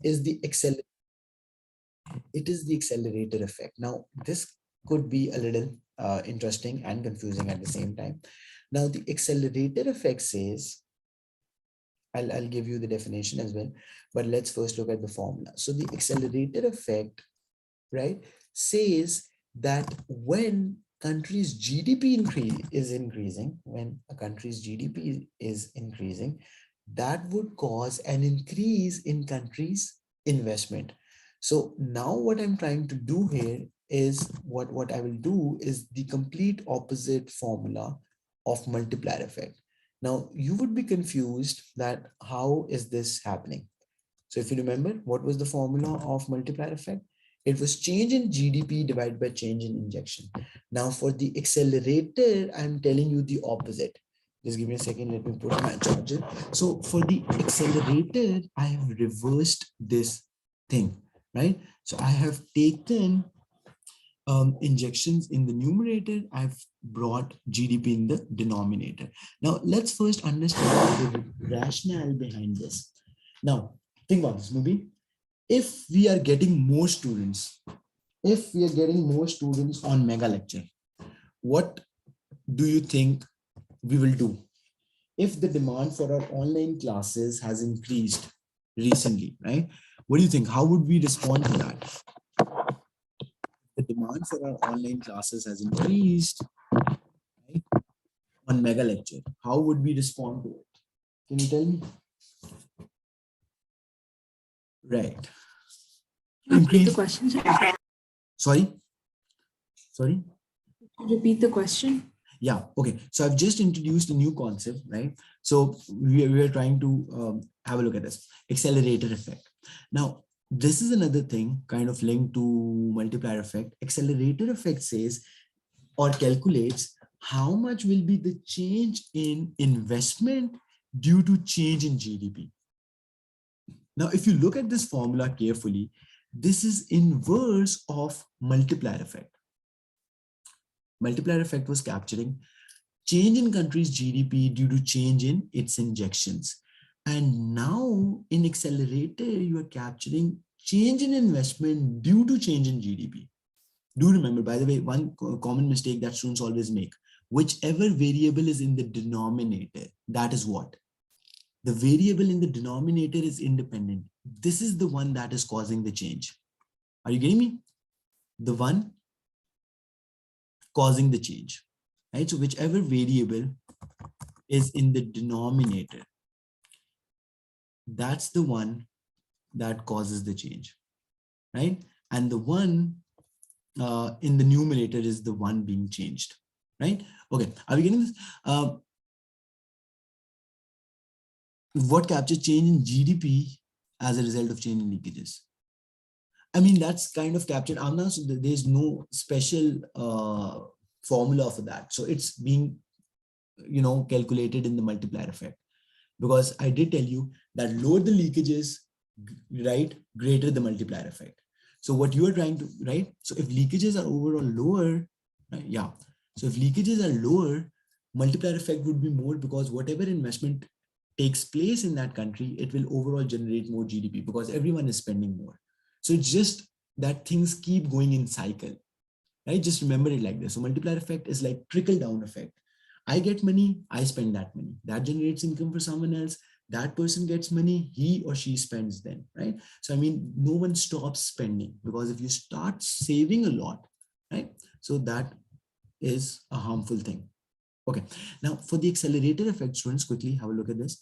is the accelerator effect. Now, this could be a little interesting and confusing at the same time. Now, the accelerator effect says, I'll give you the definition as well, but let's first look at the formula. So the accelerator effect, right, says that when country's GDP is increasing, when a country's GDP is increasing, that would cause an increase in country's investment. So now what I'm trying to do here is what I will do is the complete opposite formula of multiplier effect. Now you would be confused that how is this happening? So if you remember, what was the formula of multiplier effect? It was change in GDP divided by change in injection. Now for the accelerator, I'm telling you the opposite. Just give me a second, let me put my charger. So for the accelerator, I have reversed this thing, right? So I have taken injections in the numerator, I've brought GDP in the denominator. Now let's first understand the rationale behind this. Now, think about this, movie. If we are getting more students, on mega lecture, what do you think we will do? If the demand for our online classes has increased recently, right? What do you think? How would we respond to that? The demand for our online classes has increased, right, on mega lecture. How would we respond to it? Can you tell me? Right. Repeat the question. Sorry. Repeat the question. Yeah. Okay. So I've just introduced a new concept, right? So we are trying to have a look at this accelerator effect. Now, this is another thing kind of linked to multiplier effect. Accelerator effect says or calculates how much will be the change in investment due to change in GDP. Now, if you look at this formula carefully, this is inverse of multiplier effect. Multiplier effect was capturing change in country's GDP due to change in its injections. And now in accelerator, you are capturing change in investment due to change in GDP. Do remember, by the way, one common mistake that students always make, whichever variable is in the denominator, that is what? The variable in the denominator is independent. This is the one that is causing the change. Are you getting me? The one causing the change, right? So whichever variable is in the denominator, that's the one that causes the change, right? And the one in the numerator is the one being changed, right? Okay, are we getting this? What captures change in GDP as a result of change in leakages? I mean, that's kind of captured. So there's no special formula for that. So it's being, calculated in the multiplier effect. Because I did tell you that lower the leakages, right, greater the multiplier effect. So what you are trying to, right? So if leakages are overall lower, right, yeah. So if leakages are lower, multiplier effect would be more because whatever investment takes place in that country, it will overall generate more GDP because everyone is spending more. So it's just that things keep going in cycle, right? Just remember it like this. So multiplier effect is like trickle down effect. I get money, I spend that money. That generates income for someone else. That person gets money, he or she spends then, right? So, I mean, no one stops spending because if you start saving a lot, right? So that is a harmful thing. Okay, now for the accelerator effect, students, quickly have a look at this.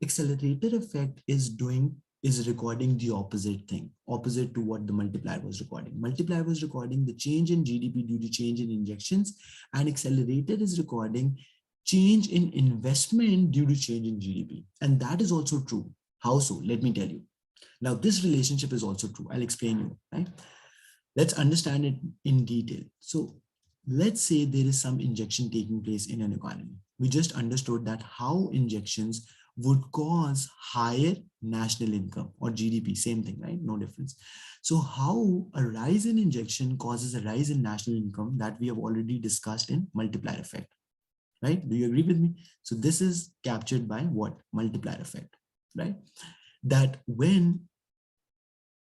Accelerator effect is recording the opposite thing, opposite to what the multiplier was recording. Multiplier was recording the change in GDP due to change in injections, and accelerator is recording change in investment due to change in GDP. And that is also true. How so? Let me tell you. Now, this relationship is also true. I'll explain you, right? Let's understand it in detail. So let's say there is some injection taking place in an economy. We just understood that how injections would cause higher national income or GDP, same thing, right? No difference. So how a rise in injection causes a rise in national income, that we have already discussed in multiplier effect, right? Do you agree with me? So this is captured by what? Multiplier effect, right? That when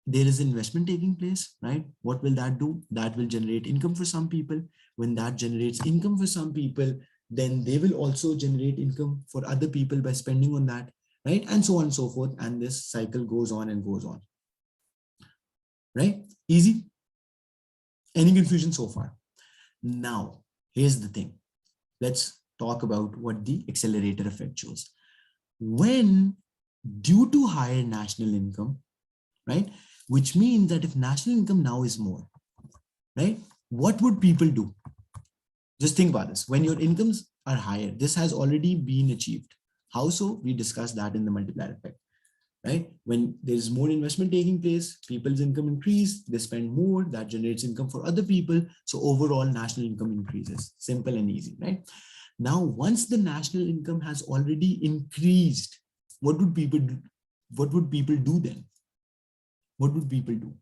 there is investment taking place, right? What will that do? That will generate income for some people. When that generates income for some people, then they will also generate income for other people by spending on that, right? And so on and so forth. And this cycle goes on and goes on, right? Easy? Any confusion so far? Now, here's the thing. Let's talk about what the accelerator effect shows. When, due to higher national income, right? Which means that if national income now is more, right? What would people do? Just think about this. When your incomes are higher, this has already been achieved. How so? We discussed that in the multiplier effect, right? When there's more investment taking place, people's income increase, they spend more, that generates income for other people. So overall national income increases. Simple and easy, right? Now, once the national income has already increased, what would people do? What would people do then? What would people do?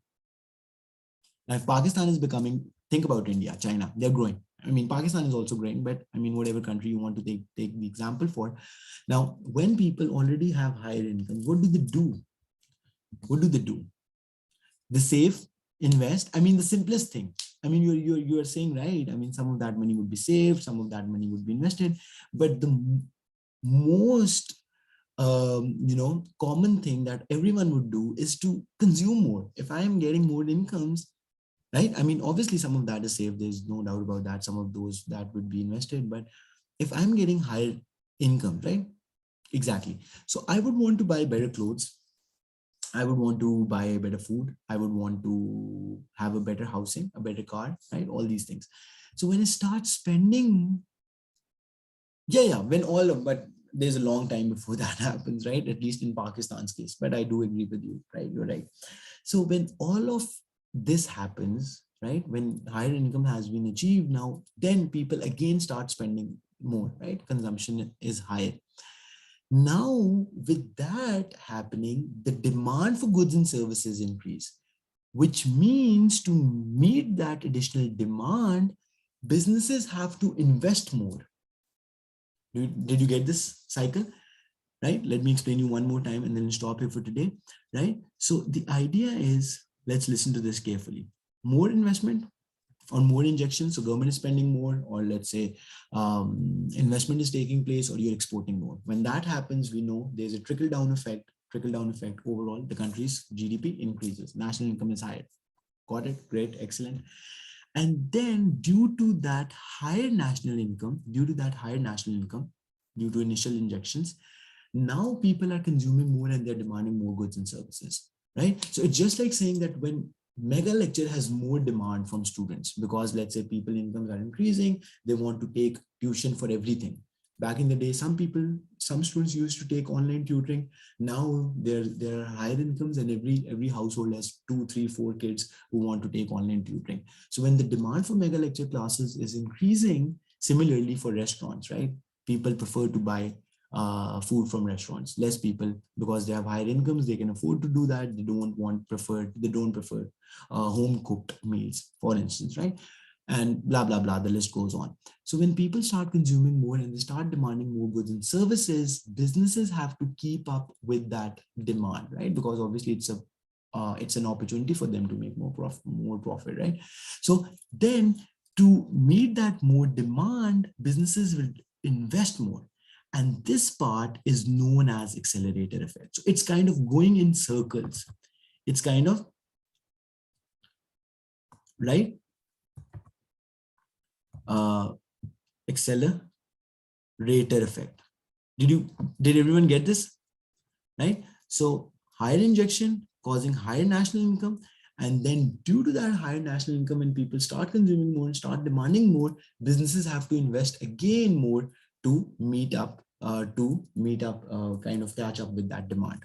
Now, if Pakistan is becoming, think about India, China, they're growing. I mean, Pakistan is also growing, but I mean, whatever country you want to take the example for. Now, when people already have higher income, what do they do? What do they do? They save, invest. I mean, the simplest thing. I mean, you're saying, right? I mean, some of that money would be saved, some of that money would be invested, but the most common thing that everyone would do is to consume more. If I am getting more incomes, right? I mean, obviously some of that is saved. There's no doubt about that. Some of those that would be invested, but if I'm getting higher income, right? Exactly. So I would want to buy better clothes. I would want to buy better food. I would want to have a better housing, a better car, right? All these things. So when I start spending, when all of, but there's a long time before that happens, right? At least in Pakistan's case. But I do agree with you, right? You're right. So when all of this happens, right? When higher income has been achieved now, then people again start spending more, right? Consumption is higher. Now, with that happening, the demand for goods and services increase, which means to meet that additional demand, businesses have to invest more. Did you get this cycle? Right? Let me explain you one more time and then stop here for today. Right? So the idea is, let's listen to this carefully. More investment or more injections. So government is spending more, or let's say investment is taking place, or you're exporting more. When that happens, we know there's a trickle down effect. Trickle down effect overall, the country's GDP increases. National income is higher. Got it? Great, excellent. And then due to that higher national income, due to initial injections, now people are consuming more and they're demanding more goods and services, right? So it's just like saying that when mega lecture has more demand from students, because let's say people incomes are increasing, they want to take tuition for everything. Back in the day, some students used to take online tutoring. Now there are higher incomes, and every household has 2, 3, 4 kids who want to take online tutoring. So when the demand for mega lecture classes is increasing, similarly for restaurants, right? People prefer to buy food from restaurants. Less people, because they have higher incomes, they can afford to do that. They don't prefer home cooked meals, for instance, right? And blah blah blah, the list goes on. So when people start consuming more and they start demanding more goods and services, businesses have to keep up with that demand, right? Because obviously it's an opportunity for them to make more profit, right? So then, to meet that more demand, businesses will invest more. And this part is known as accelerator effect. So it's kind of going in circles. It's kind of, right? Accelerator effect. Did everyone get this? Right? So higher injection causing higher national income. And then due to that higher national income, when people start consuming more and start demanding more, businesses have to invest again more to meet up, kind of catch up with that demand,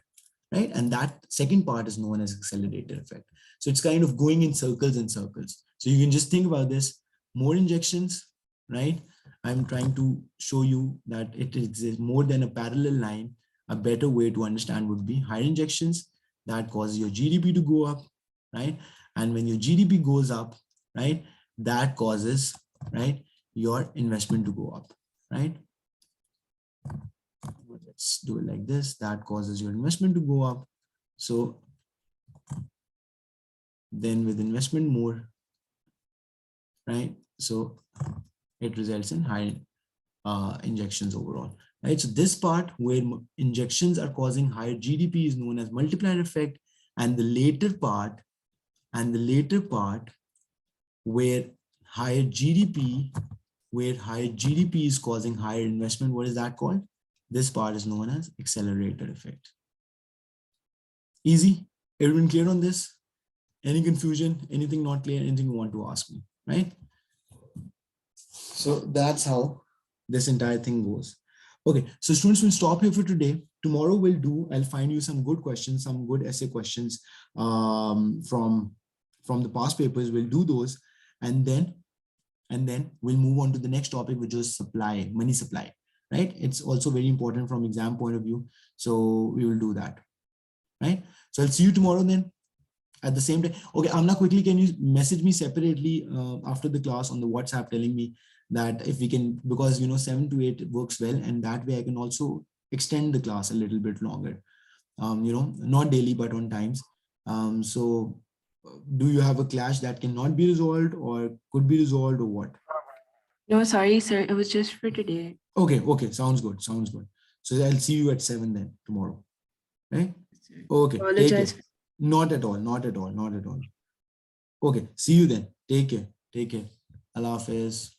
right? And that second part is known as accelerator effect. So it's kind of going in circles and circles. So you can just think about this: more injections, right? I'm trying to show you that it exists more than a parallel line. A better way to understand would be higher injections that causes your GDP to go up, right? And when your GDP goes up, right, that causes, right, your investment to go up, right? Let's do it like this. That causes your investment to go up. So then with investment more, right? So it results in high injections overall, right? So this part where injections are causing higher GDP is known as multiplier effect, and the later part, where higher GDP, is causing higher investment, what is that called? This part is known as accelerator effect. Easy? Everyone clear on this? Any confusion? Anything not clear? Anything you want to ask me, right? So that's how this entire thing goes. Okay, so students, will stop here for today. Tomorrow I'll find you some good questions, some good essay questions from the past papers. We'll do those, and then we'll move on to the next topic, which is supply, money supply, right? It's also very important from exam point of view. So we will do that, right? So I'll see you tomorrow then at the same time. Okay, Amna, quickly, can you message me separately after the class on the WhatsApp telling me that if we can, because 7 to 8 works well, and that way I can also extend the class a little bit longer, not daily, but on times. So do you have a clash that cannot be resolved or could be resolved, or what? No, sorry, sir. It was just for today. Okay, sounds good. So I'll see you at 7 then tomorrow, right? Okay, take care. Apologize. Not at all. Okay, see you then. Take care. Allah Hafiz.